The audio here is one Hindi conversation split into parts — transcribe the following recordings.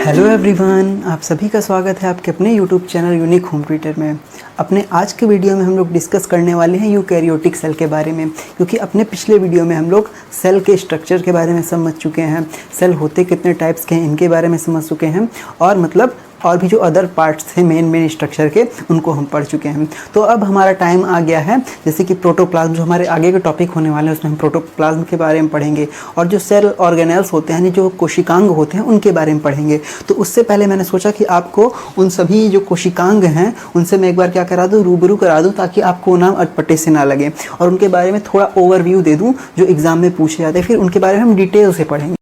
हेलो एवरीवन, आप सभी का स्वागत है आपके अपने YouTube channel unique home tutor में। अपने आज के वीडियो में हम लोग डिस्कस करने वाले हैं यूकैरियोटिक सेल के बारे में, क्योंकि अपने पिछले वीडियो में हम लोग सेल के स्ट्रक्चर के बारे में समझ चुके हैं, सेल होते कितने टाइप्स के हैं इनके बारे में समझ चुके हैं, और मतलब और भी जो अदर पार्ट्स थे मेन स्ट्रक्चर के उनको हम पढ़ चुके हैं। तो अब हमारा टाइम आ गया है, जैसे कि प्रोटोप्लाज्म जो हमारे आगे के टॉपिक होने वाले हैं उसमें हम प्रोटोप्लाज्म के बारे में पढ़ेंगे, और जो सेल ऑर्गेनेल्स होते हैं जो कोशिकांग होते हैं उनके बारे में पढ़ेंगे। तो उससे पहले मैंने सोचा कि आपको उन सभी जो कोशिकांग हैं उनसे मैं एक बार क्या करा दूँ, रूबरू करा दूँ, ताकि आपको नाम अटपटे से ना लगे, और उनके बारे में थोड़ा ओवरव्यू दे दूँ जो एग्ज़ाम में पूछे जाते हैं। फिर उनके बारे में हम डिटेल से पढ़ेंगे।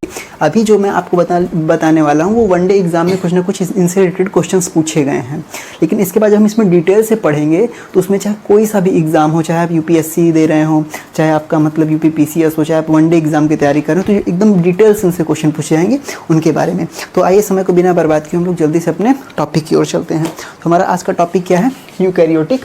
अभी जो मैं आपको बताने वाला हूँ वो वनडे एग्जाम में कुछ ना कुछ इनसे रिलेटेड क्वेश्चंस पूछे गए हैं, लेकिन इसके बाद जब हम इसमें डिटेल से पढ़ेंगे तो उसमें चाहे कोई सा भी एग्ज़ाम हो, चाहे आप यूपीएससी दे रहे हो, चाहे आपका मतलब यूपीपीसीएस हो, चाहे आप वनडे एग्जाम की तैयारी कर रहे हो, तो एकदम डिटेल से उनसे क्वेश्चन पूछे जाएंगे उनके बारे में। तो आइए समय को बिना बर्बाद किए हम लोग जल्दी से अपने टॉपिक की ओर चलते हैं। तो हमारा आज का टॉपिक क्या है? यूकैरियोटिक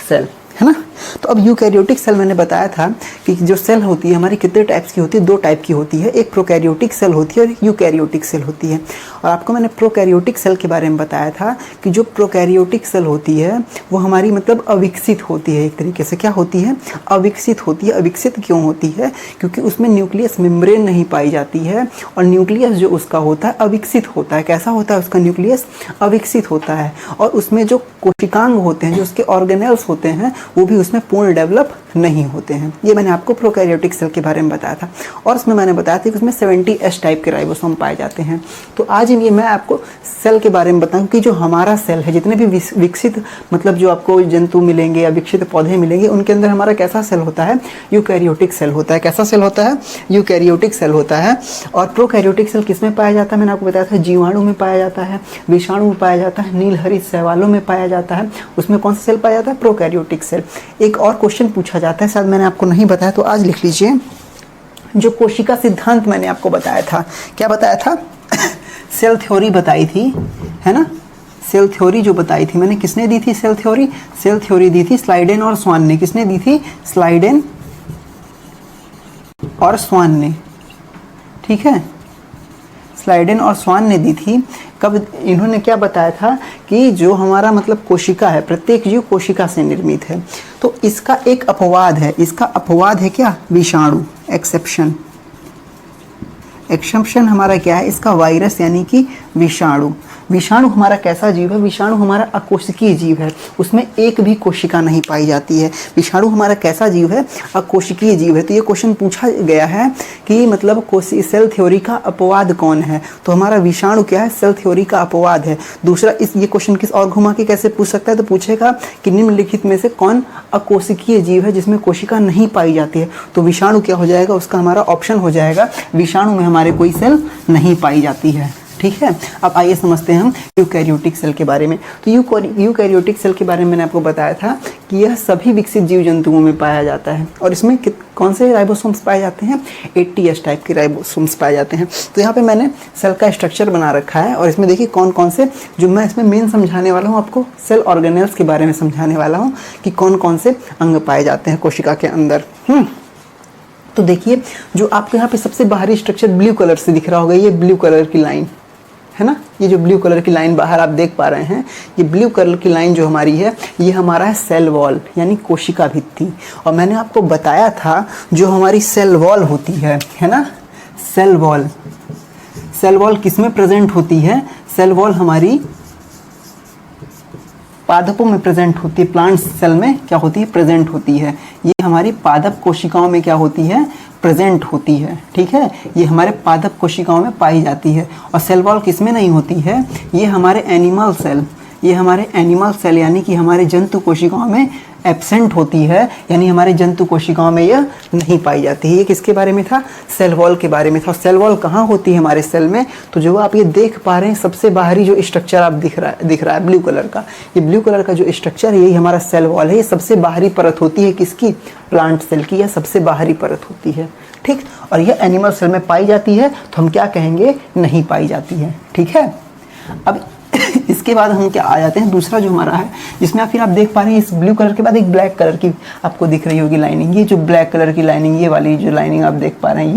सेल, है ना। तो अब यूकैरियोटिक सेल मैंने बताया था कि जो सेल होती है हमारी कितने टाइप्स की होती है, दो टाइप की होती है, एक प्रोकैरियोटिक सेल होती है और यूकैरियोटिक सेल होती है। और आपको मैंने प्रोकैरियोटिक सेल के बारे में बताया था कि जो प्रोकैरियोटिक सेल होती है वो हमारी मतलब अविकसित होती है, एक तरीके से क्या होती है, अविकसित होती है। अविकसित क्यों होती है? क्योंकि उसमें न्यूक्लियस मेम्ब्रेन नहीं पाई जाती है, और न्यूक्लियस जो उसका होता है अविकसित होता है। कैसा होता है उसका न्यूक्लियस? अविकसित होता है, और उसमें जो कोशिकांग होते हैं, जो उसके ऑर्गेनेल्स होते हैं, वो भी उसमें पूर्ण डेवलप नहीं होते हैं। ये मैंने आपको प्रोकैरियोटिक सेल के बारे में बताया था, और उसमें मैंने बताया था कि उसमें 70S टाइप के राइबोसोम पाए जाते हैं। तो आज ये मैं आपको सेल के बारे में बताऊं कि जो हमारा सेल है, जितने भी विकसित मतलब जो आपको जंतु मिलेंगे या विकसित पौधे मिलेंगे, उनके अंदर हमारा कैसा सेल होता है? यूकैरियोटिक सेल होता है। कैसा सेल होता है? यूकैरियोटिक सेल होता है। और प्रोकैरियोटिक सेल किस में पाया जाता है? मैंने आपको बताया था जीवाणु में पाया जाता है, विषाणु में पाया जाता है, नीलहरित शैवालों में पाया जाता है। उसमें कौन सा सेल पाया जाता है? Prokaryotic cell. एक और क्वेश्चन पूछा जाता है, शायद मैंने आपको नहीं बताया तो आज लिख लीजिए। जो कोशिका सिद्धांत मैंने आपको बताया था, क्या बताया था? सेल थ्योरी बताई थी, है ना। सेल थ्योरी जो बताई थी मैंने, किसने दी थी सेल थ्योरी? सेल थ्योरी दी थी स्लाइडेन और स्वान ने। किसने दी थी? स्लाइडेन और स्वान ने, ठीक है। स्लाइडेन और स्वान ने दी थी। कब? इन्होंने क्या बताया था कि जो हमारा मतलब कोशिका है, प्रत्येक जीव कोशिका से निर्मित है। तो इसका एक अपवाद है, इसका अपवाद है क्या? विषाणु। एक्सेप्शन। एक्सेप्शन हमारा क्या है? इसका वायरस यानी कि विषाणु। विषाणु हमारा कैसा जीव है? विषाणु हमारा अकोशिकीय जीव है, उसमें एक भी कोशिका नहीं पाई जाती है। विषाणु हमारा कैसा जीव है? अकोशिकीय जीव है। तो ये क्वेश्चन पूछा गया है कि मतलब सेल थ्योरी का अपवाद कौन है? तो हमारा विषाणु क्या है? सेल थ्योरी का अपवाद है। दूसरा, ये क्वेश्चन किस और घुमा के कैसे पूछ सकता है? तो पूछेगा कि निम्नलिखित में से कौन अकोशिकीय जीव है जिसमें कोशिका नहीं पाई जाती है? तो विषाणु क्या हो जाएगा? उसका हमारा ऑप्शन हो जाएगा विषाणु में हमारे कोई सेल नहीं पाई जाती है, ठीक है। अब आइए समझते हैं हम यूकैरियोटिक सेल के बारे में। तो यूकैरियोटिक सेल के बारे में मैंने आपको बताया था कि यह सभी विकसित जीव जंतुओं में पाया जाता है, और इसमें कौन से राइबोसोम्स पाए जाते हैं? 80S टाइप के राइबोसोम्स पाए जाते हैं। तो यहाँ पे मैंने सेल का स्ट्रक्चर बना रखा है, और इसमें देखिए कौन कौन से, जो मैं इसमें मेन समझाने वाला हूँ आपको, सेल ऑर्गेनेल्स के बारे में समझाने वाला हूँ कि कौन कौन से अंग पाए जाते हैं कोशिका के अंदर। तो देखिए, जो आपको यहाँ पे सबसे बाहरी स्ट्रक्चर ब्लू कलर से दिख रहा होगा, ये ब्लू कलर की लाइन है ना। ये जो ब्लू कलर की लाइन बाहर आप देख पा रहे हैं, ये ब्लू कलर की लाइन जो हमारी है, ये हमारा है सेल वॉल यानी कोशिका भित्ति। और मैंने आपको बताया था जो हमारी सेल वॉल होती है ना, सेल वॉल। सेल वॉल किस में प्रेजेंट होती है? सेल वॉल हमारी पादपों में प्रेजेंट होती है, प्लांट सेल में क्या होती है? प्रेजेंट होती है। ये हमारी पादप कोशिकाओं में क्या होती है? प्रेजेंट होती है, ठीक है। ये हमारे पादप कोशिकाओं में पाई जाती है। और सेल वॉल किस में नहीं होती है? ये हमारे एनिमल सेल, ये हमारे एनिमल सेल यानी कि हमारे जंतु कोशिकाओं में एब्सेंट होती है, यानी हमारे जंतु कोशिकाओं में यह नहीं पाई जाती है। ये किसके बारे में था? सेल वॉल के बारे में था। सेल वॉल कहाँ होती है हमारे सेल में? तो जो आप ये देख पा रहे हैं, सबसे बाहरी जो स्ट्रक्चर आप दिख रहा है ब्लू कलर का, ये ब्लू कलर का जो स्ट्रक्चर है यही हमारा सेल वॉल है। ये सबसे बाहरी परत होती है किसकी? प्लांट सेल की। यह सबसे बाहरी परत होती है, ठीक। और यह एनिमल सेल में पाई जाती है, तो हम क्या कहेंगे? नहीं पाई जाती है, ठीक है। अब इसके बाद हम क्या आ जाते हैं, दूसरा जो हमारा है, जिसमें आप फिर आप देख पा रहे हैं इस ब्लू कलर के बाद एक ब्लैक कलर की आपको दिख रही होगी लाइनिंग। ये जो ब्लैक कलर की लाइनिंग, ये वाली जो लाइनिंग आप देख पा रहे हैं,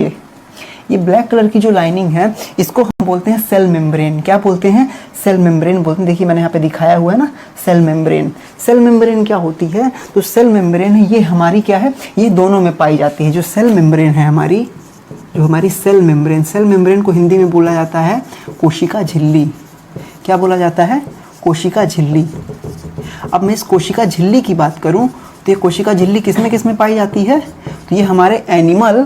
ये ब्लैक कलर की जो लाइनिंग है इसको हम बोलते हैं सेल मेम्ब्रेन। क्या बोलते हैं? सेल मेम्ब्रेन बोलते हैं। देखिए मैंने यहाँ पे दिखाया हुआ है ना, सेल मेम्ब्रेन। सेल मेम्ब्रेन क्या होती है? तो सेल मेम्ब्रेन है ये हमारी क्या है, ये दोनों में पाई जाती है। जो सेल मेम्ब्रेन है हमारी, जो हमारी सेल मेम्ब्रेन को हिंदी में बोला जाता है कोशिका झिल्ली। क्या बोला जाता है? कोशिका झिल्ली। अब मैं इस कोशिका झिल्ली की बात करूं तो ये कोशिका झिल्ली किसमें पाई जाती है? तो ये हमारे एनिमल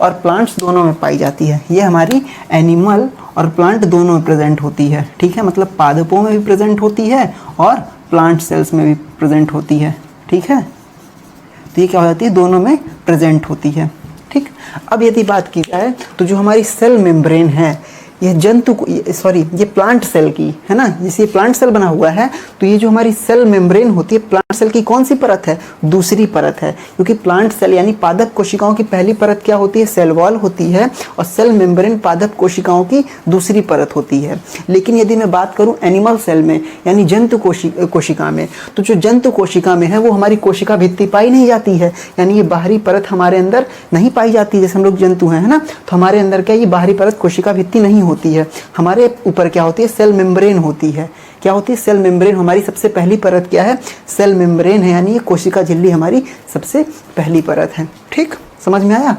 और प्लांट्स दोनों में पाई जाती है। ये हमारी एनिमल और प्लांट दोनों में प्रेजेंट होती है। ठीक है, मतलब पादपों में भी प्रेजेंट होती है और प्लांट सेल्स में भी प्रेजेंट होती है। ठीक है, तो ये क्या हो जाती है? दोनों में प्रेजेंट होती है। ठीक, अब यदि बात की जाए तो जो हमारी सेल मेम्ब्रेन है ये ये प्लांट सेल की है ना, जैसे ये प्लांट सेल बना हुआ है तो ये जो हमारी सेल मेम्ब्रेन होती है प्लांट सेल की कौन सी परत है? दूसरी परत है। क्योंकि प्लांट सेल यानी पादप कोशिकाओं की पहली परत क्या होती है? सेल वॉल होती है और सेल मेम्ब्रेन पादप कोशिकाओं की दूसरी परत होती है। लेकिन यदि मैं बात करूं एनिमल सेल में यानी जंतु कोशिका में, तो जो जंतु कोशिका में है वो हमारी कोशिका भित्ति पाई नहीं जाती है, यानी ये बाहरी परत हमारे अंदर नहीं पाई जाती। जैसे हम लोग जंतु हैं, है ना, तो हमारे अंदर क्या ये बाहरी परत कोशिका भित्ति नहीं होती है। हमारे ऊपर क्या होती है? सेल मेम्ब्रेन होती है। क्या होती है? Cell membrane. हमारी सबसे पहली परत क्या है? सेल मेम्ब्रेन है, यानी ये कोशिका झिल्ली हमारी सबसे पहली परत है। ठीक, समझ में आया?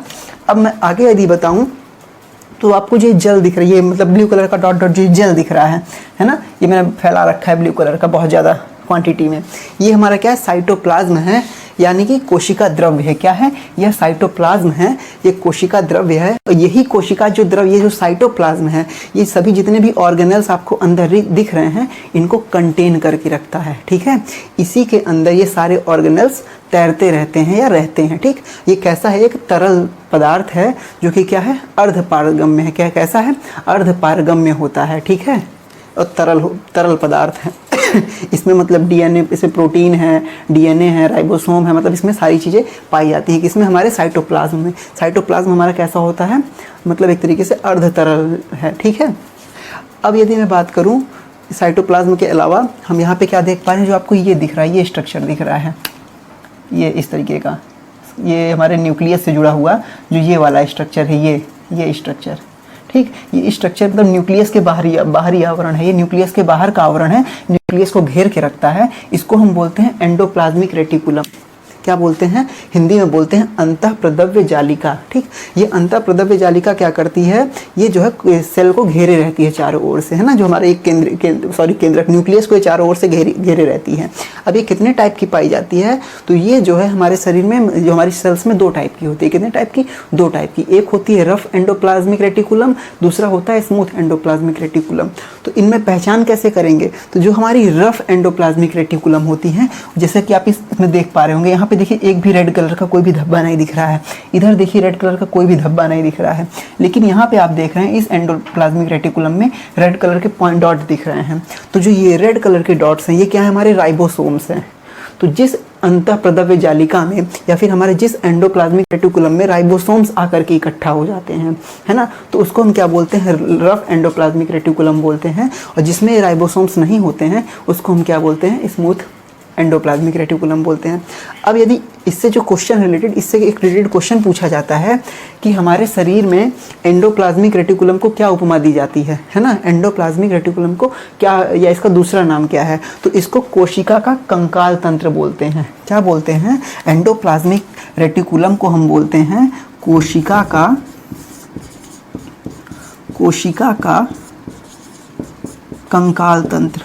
अब मैं आगे यदि बताऊं तो आपको जो जल दिख रही है, मतलब ब्लू कलर का डॉट डॉट जो जल दिख रहा है ना, ये मैंने फैला रखा है ब्लू कलर का बहुत ज़्यादा क्वांटिटी में। ये हमारा क्या है? साइटोप्लाज्म है, यानी कि कोशिका द्रव्य है। क्या है? यह साइटोप्लाज्म है, ये कोशिका द्रव्य है। और यही कोशिका जो द्रव्य, ये जो साइटोप्लाज्म है, ये सभी जितने भी ऑर्गेनल्स आपको अंदर दिख रहे हैं इनको कंटेन करके रखता है। ठीक है, इसी के अंदर ये सारे ऑर्गेनल्स तैरते रहते हैं या रहते हैं। ठीक, ये कैसा है? एक तरल पदार्थ है जो कि क्या है? अर्धपारगम्य है। क्या कैसा है? अर्धपारगम्य होता है। ठीक है, और तरल पदार्थ है। इसमें मतलब डीएनए, इसमें प्रोटीन है, डीएनए है, राइबोसोम है, मतलब इसमें सारी चीज़ें पाई जाती हैं। किसमें? हमारे साइटोप्लाज्म में। साइटोप्लाज्म हमारा कैसा होता है? मतलब एक तरीके से अर्ध तरल है। ठीक है, अब यदि मैं बात करूं साइटोप्लाज्म के अलावा हम यहाँ पे क्या देख पा रहे हैं? जो आपको ये दिख रहा है, ये स्ट्रक्चर दिख रहा है, ये इस तरीके का, ये हमारे न्यूक्लियस से जुड़ा हुआ जो ये वाला स्ट्रक्चर है, ये स्ट्रक्चर। ठीक, ये स्ट्रक्चर मतलब न्यूक्लियस के बाहरी आवरण है। ये न्यूक्लियस के बाहर का आवरण है, न्यूक्लियस को घेर के रखता है। इसको हम बोलते हैं एंडोप्लाज्मिक रेटिकुलम। क्या बोलते हैं? हिंदी में बोलते हैं अंतःप्रदव्य जालिका। ठीक, ये अंतःप्रदव्य जालिका क्या करती है? ये जो है सेल को घेरे रहती है चारों ओर से, है ना, जो हमारा एक केंद्रक न्यूक्लियस को चारों ओर से घेरे रहती है। अब ये कितने टाइप की पाई जाती है? तो ये जो है हमारे शरीर में, जो हमारी सेल्स में 2 टाइप की होती है। कितने टाइप की? 2 टाइप की। एक होती है रफ एंडोप्लाज्मिक रेटिकुलम, दूसरा होता है स्मूथ एंडोप्लाज्मिक रेटिकुलम। तो इनमें पहचान कैसे करेंगे? तो जो हमारी रफ एंडोप्लाज्मिक रेटिकुलम होती है, जैसे कि आप इसमें देख पा रहे होंगे, यहाँ पे देखिए एक भी रेड कलर का कोई भी धब्बा नहीं दिख रहा है। इधर देखिए रेड कलर का कोई भी धब्बा नहीं दिख रहा है। लेकिन यहाँ पे आप देख रहे हैं इस एंडोप्लाज्मिक रेटिकुलम में रेड कलर के पॉइंट डॉट दिख रहे हैं। तो जो ये रेड कलर के डॉट्स हैं ये क्या है? हमारे राइबोसोम्स हैं। तो जिस अंतःप्रदव्य जालिका में या फिर हमारे जिस एंडोप्लाज्मिक रेटिकुलम में राइबोसोम्स आकर के इकट्ठा हो जाते हैं, है ना, तो उसको हम क्या बोलते हैं? रफ एंडोप्लाज्मिक रेटिकुलम बोलते हैं। और जिसमें राइबोसोम्स नहीं होते हैं उसको हम क्या बोलते हैं? स्मूथ एंडोप्लाज्मिक रेटिकुलम बोलते हैं। अब यदि इससे जो क्वेश्चन इससे एक रिलेटेड क्वेश्चन पूछा जाता है कि हमारे शरीर में एंडोप्लाज्मिक रेटिकुलम को क्या उपमा दी जाती है ना, एंडोप्लाज्मिक रेटिकुलम को क्या, या इसका दूसरा नाम क्या है? तो इसको कोशिका का कंकाल तंत्र बोलते हैं। क्या बोलते हैं? एंडोप्लाज्मिक रेटिकुलम को हम बोलते हैं कोशिका का कंकाल तंत्र।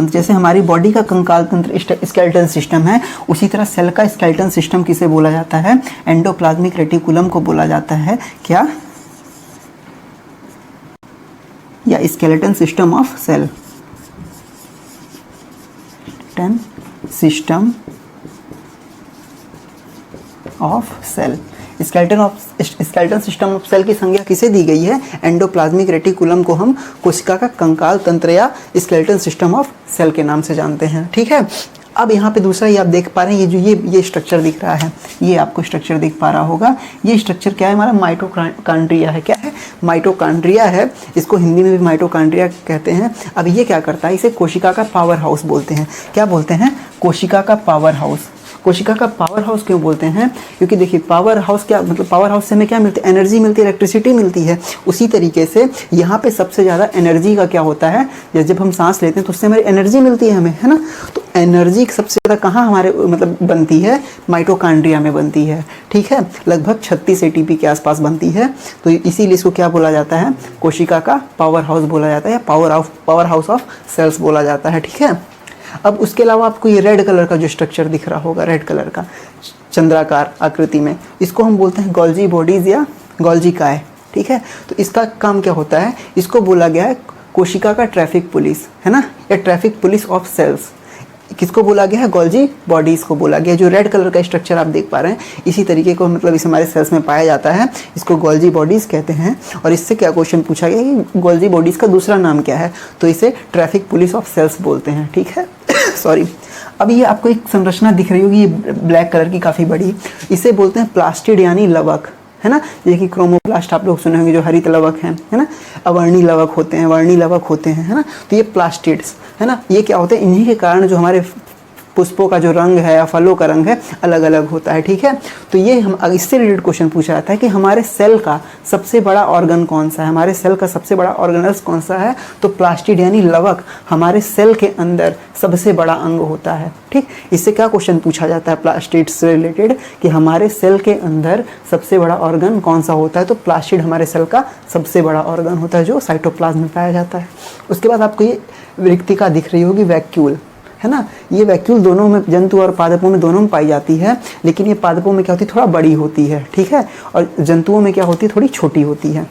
जैसे हमारी बॉडी का कंकाल तंत्र स्केलेटन सिस्टम है, उसी तरह सेल का स्केलेटन सिस्टम किसे बोला जाता है? एंडोप्लाज्मिक रेटिकुलम को बोला जाता है। क्या? या skeleton system of cell, system of cell. Skeleton system of cell की संज्ञा किसे दी गई है? एंडोप्लाज्मिक रेटिकुलम को हम कोशिका का कंकाल तंत्र या स्केलेटन सिस्टम ऑफ सेल के नाम से जानते हैं। ठीक है, अब यहाँ पे दूसरा ये आप देख पा रहे हैं, ये जो ये स्ट्रक्चर दिख रहा है, ये आपको स्ट्रक्चर दिख पा रहा होगा। ये स्ट्रक्चर क्या है? हमारा माइटोकॉन्ड्रिया है। क्या है? माइटोकॉन्ड्रिया है। इसको हिंदी में भी माइटोकॉन्ड्रिया कहते हैं। अब ये क्या करता है? इसे कोशिका का पावर हाउस बोलते हैं। क्या बोलते हैं? कोशिका का पावर हाउस। कोशिका का पावर हाउस क्यों बोलते हैं? क्योंकि देखिए पावर हाउस क्या मतलब, पावर हाउस से हमें क्या मिलती है? एनर्जी मिलती है, इलेक्ट्रिसिटी मिलती है। उसी तरीके से यहाँ पे सबसे ज़्यादा एनर्जी का क्या होता है, जब हम सांस लेते हैं तो उससे हमारी एनर्जी मिलती है हमें, है ना। तो एनर्जी सबसे ज़्यादा कहाँ हमारे मतलब बनती है? माइटोकॉन्ड्रिया में बनती है, ठीक है। लगभग 36 ATP के आसपास बनती है। तो इसीलिए इसको क्या बोला जाता है? कोशिका का पावर हाउस बोला जाता है, पावर हाउस ऑफ सेल्स बोला जाता है, ठीक है। अब उसके अलावा आपको ये रेड कलर का जो स्ट्रक्चर दिख रहा होगा, रेड कलर का चंद्राकार आकृति में, इसको हम बोलते हैं गोल्जी बॉडीज या गोल्जी काय, ठीक है। तो इसका काम क्या होता है? इसको बोला गया है कोशिका का ट्रैफिक पुलिस, है ना, या ट्रैफिक पुलिस ऑफ सेल्स। किसको बोला गया है? गोल्जी बॉडीज़ को बोला गया। जो रेड कलर का स्ट्रक्चर आप देख पा रहे हैं, इसी तरीके को मतलब इस हमारे सेल्स में पाया जाता है, इसको गोल्जी बॉडीज़ कहते हैं। और इससे क्या क्वेश्चन पूछा गया कि गोल्जी बॉडीज़ का दूसरा नाम क्या है? तो इसे ट्रैफिक पुलिस ऑफ सेल्स बोलते हैं, ठीक है। सॉरी। अब ये आपको एक संरचना दिख रही होगी, ये ब्लैक कलर की काफ़ी बड़ी, इसे बोलते हैं प्लास्टिड यानी लवक, है ना। जैसे कि क्रोमोप्लास्ट आप लोग सुने होंगे, जो हरित लवक हैं, है ना, अवर्णी लवक होते हैं, वर्णी लवक होते हैं, है ना। तो ये प्लास्टिड्स, है ना, ये क्या होते हैं? इन्हीं के कारण जो हमारे पुष्पों का जो रंग है या फलों का रंग है अलग अलग होता है, ठीक है। तो ये हम इससे रिलेटेड क्वेश्चन पूछा जाता है कि हमारे सेल का सबसे बड़ा ऑर्गन कौन सा है, हमारे सेल का सबसे बड़ा ऑर्गेनल्स कौन सा है? तो प्लास्टिड यानी लवक हमारे सेल के अंदर सबसे बड़ा अंग होता है, ठीक। इससे क्या क्वेश्चन पूछा जाता है प्लास्टिड से रिलेटेड कि हमारे सेल के अंदर सबसे बड़ा ऑर्गन कौन सा होता है? तो प्लास्टिड हमारे सेल का सबसे बड़ा ऑर्गन होता है जो साइटोप्लाज्म में पाया जाता है। उसके बाद आपको ये रिक्तिका दिख रही होगी, वैक्यूल, है ना। ये वैक्यूल दोनों में, जंतु और पादपों में दोनों में पाई जाती है, लेकिन ये पादपों में क्या होती है? थोड़ा बड़ी होती है, ठीक है, और जंतुओं में क्या होती है? थोड़ी छोटी होती है।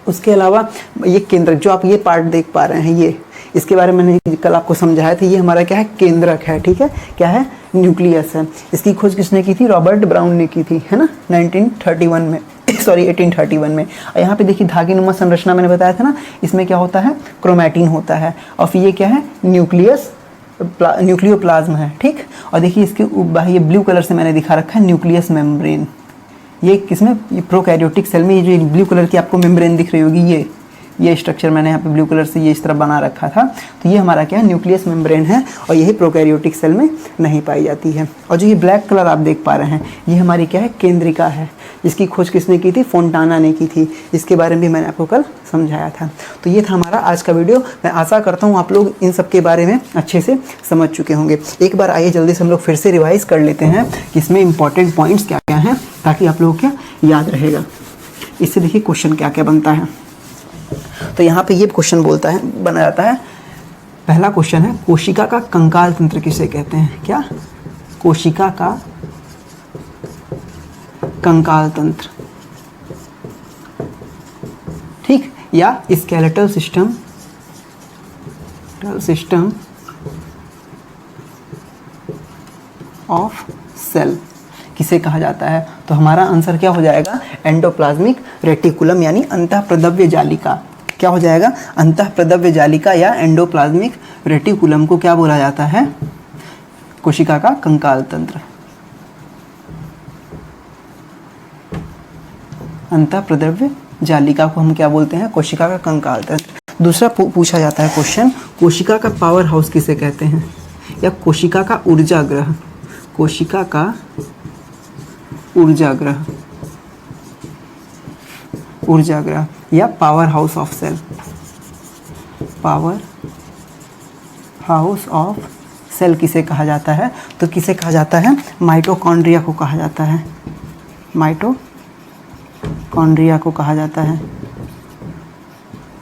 उसके अलावा ये केंद्रक जो आप ये पार्ट देख पा रहे हैं, ये इसके बारे में मैंने कल आपको समझाया था, ये हमारा क्या है? केंद्रक है, ठीक है। क्या है? न्यूक्लियस है। इसकी खोज किसने की थी? रॉबर्ट ब्राउन ने की थी, है ना, 1931 में, सॉरी 1831 में। और यहाँ पे देखिए धागीनुमा संरचना मैंने बताया था ना, इसमें क्या होता है? क्रोमैटिन होता है। और फिर ये क्या है? न्यूक्लियोप्लाज्म है, ठीक। और देखिए इसके ये ब्लू कलर से मैंने दिखा रखा है न्यूक्लियस मेम्ब्रेन। ये किसमें? ये प्रोकैरियोटिक सेल में, ये जो ब्लू कलर की आपको मेम्ब्रेन दिख रही होगी, ये स्ट्रक्चर मैंने यहाँ पे ब्लू कलर से ये इस तरह बना रखा था। तो ये हमारा क्या है? न्यूक्लियस मेम्ब्रेन है, और यही प्रोकैरियोटिक सेल में नहीं पाई जाती है। और जो ये ब्लैक कलर आप देख पा रहे हैं, ये हमारी क्या है? केंद्रिका है। इसकी खोज किसने की थी? फोंटाना ने की थी। इसके बारे में भी मैंने आपको कल समझाया था। तो ये था हमारा आज का वीडियो। मैं आशा करता हूँ आप लोग इन सब के बारे में अच्छे से समझ चुके होंगे। एक बार आइए जल्दी से हम लोग फिर से रिवाइज कर लेते हैं कि इसमें इंपॉर्टेंट पॉइंट्स क्या क्या हैं, ताकि आप लोगों को याद रहेगा। इससे देखिए क्वेश्चन क्या क्या बनता है। तो यहाँ पे ये क्वेश्चन बना जाता है। पहला क्वेश्चन है, कोशिका का कंकाल तंत्र किसे कहते हैं? क्या? कोशिका का कंकाल तंत्र, ठीक, या स्केलेटल सिस्टम ऑफ सेल किसे कहा जाता है? तो हमारा आंसर क्या हो जाएगा? एंडोप्लाज्मिक रेटिकुलम यानी अंतःप्रदव्य जालिका। क्या हो जाएगा? अंतःप्रदव्य जालिका या एंडोप्लाज्मिक रेटिकुलम को क्या बोला जाता है? कोशिका का कंकाल तंत्र। अंतःप्रदव्य जालिका को हम क्या बोलते हैं? कोशिका का कंकाल तंत्र। दूसरा पूछा जाता है क्वेश्चन, कोशिका का पावर हाउस किसे कहते हैं? या कोशिका का ऊर्जा ग्रह। कोशिका का ऊर्जा ग्रह या power house of cell. Power house of cell किसे कहा जाता है? तो किसे कहा जाता है? माइटोकॉन्ड्रिया को कहा जाता है। माइटोकॉन्ड्रिया को कहा जाता है,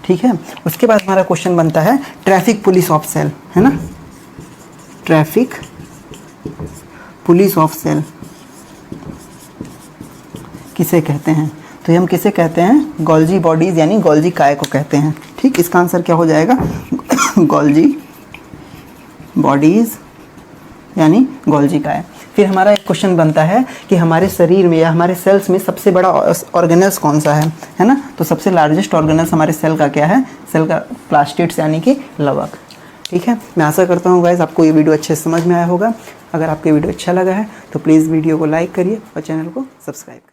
ठीक है। उसके बाद हमारा क्वेश्चन बनता है ट्रैफिक पुलिस ऑफ सेल, है ना। ट्रैफिक पुलिस ऑफ सेल किसे कहते हैं? तो हम किसे कहते हैं? गोल्जी बॉडीज यानी गोल्जी काय को कहते हैं, ठीक। इसका आंसर क्या हो जाएगा? गोल्जी बॉडीज यानी गोल्जी काय। फिर हमारा एक क्वेश्चन बनता है कि हमारे शरीर में या हमारे सेल्स में सबसे बड़ा ऑर्गेनल्स कौन सा है ना। तो सबसे लार्जेस्ट ऑर्गेनल्स हमारे सेल का क्या है? सेल का प्लास्टिड्स यानी कि लवक, ठीक है। मैं आशा करता हूँ गाइस आपको ये वीडियो अच्छे से समझ में आया होगा। अगर आपको वीडियो अच्छा लगा है तो प्लीज़ वीडियो को लाइक करिए और चैनल को सब्सक्राइब करिए।